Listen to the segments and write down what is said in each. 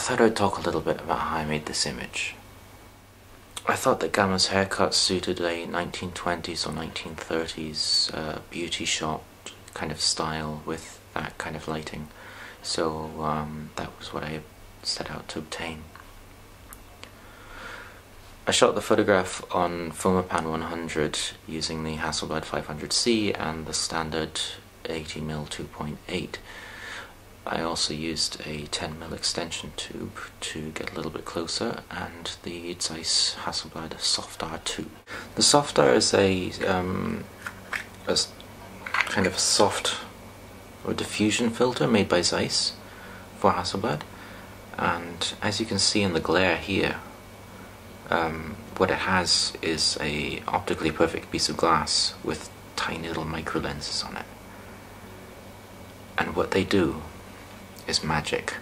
thought I'd talk a little bit about how I made this image. I thought that Gamma's haircut suited a 1920s or 1930s beauty shot kind of style with that kind of lighting, so that was what I set out to obtain. I shot the photograph on Fomapan 100 using the Hasselblad 500C and the standard 80mm 2.8. I also used a 10mm extension tube to get a little bit closer, and the Zeiss Hasselblad Soft R2. The Soft R is a kind of soft or diffusion filter made by Zeiss for Hasselblad, and as you can see in the glare here, what it has is a optically perfect piece of glass with tiny little micro lenses on it, and what they do is magic.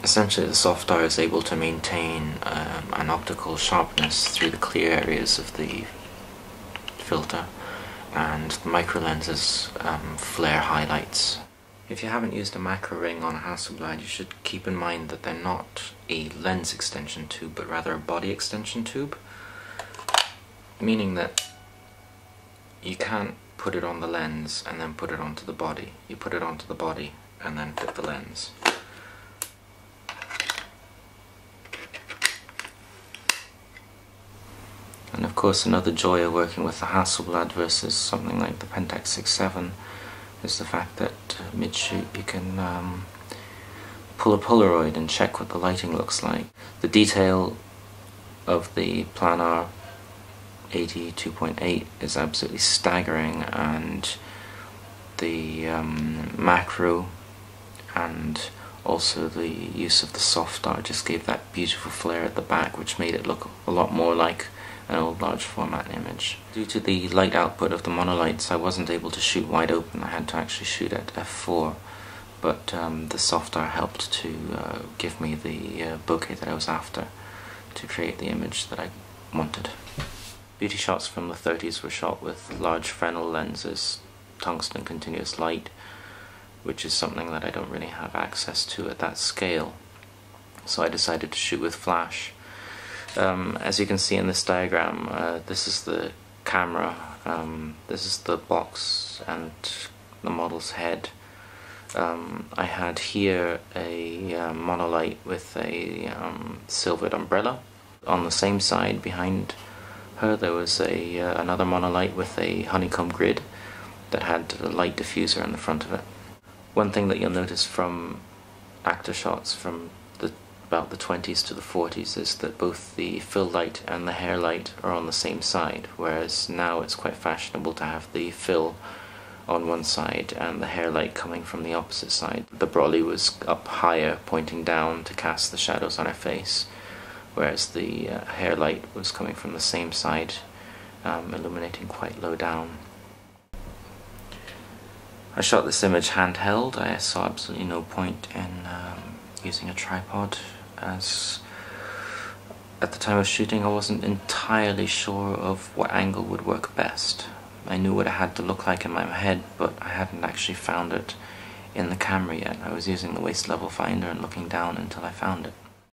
Essentially, the Soft R is able to maintain an optical sharpness through the clear areas of the filter, and the micro lenses flare highlights. If you haven't used a macro ring on a Hasselblad, you should keep in mind that they're not a lens extension tube, but rather a body extension tube, meaning that you can't put it on the lens and then put it onto the body. You put it onto the body and then fit the lens. And of course, another joy of working with the Hasselblad versus something like the Pentax 6.7 is the fact that mid-shoot you can pull a Polaroid and check what the lighting looks like. The detail of the planar 80 2.8 is absolutely staggering, and the macro and also the use of the Soft R just gave that beautiful flare at the back, which made it look a lot more like an old large format image. Due to the light output of the monolights, I wasn't able to shoot wide open. I had to actually shoot at f4, but the Soft R helped to give me the bokeh that I was after to create the image that I wanted. Beauty shots from the 30s were shot with large Fresnel lenses, tungsten continuous light, which is something that I don't really have access to at that scale, so I decided to shoot with flash. As you can see in this diagram, this is the camera, this is the box and the model's head. I had here a monolight with a silvered umbrella. On the same side behind her there was another monolight with a honeycomb grid that had a light diffuser in the front of it. One thing that you'll notice from actor shots from about the 20s to the 40s is that both the fill light and the hair light are on the same side, whereas now it's quite fashionable to have the fill on one side and the hair light coming from the opposite side. The brolly was up higher, pointing down to cast the shadows on her face, whereas the hair light was coming from the same side, illuminating quite low down. I shot this image handheld. I saw absolutely no point in using a tripod, as at the time of shooting I wasn't entirely sure of what angle would work best. I knew what it had to look like in my head, but I hadn't actually found it in the camera yet. I was using the waist level finder and looking down until I found it.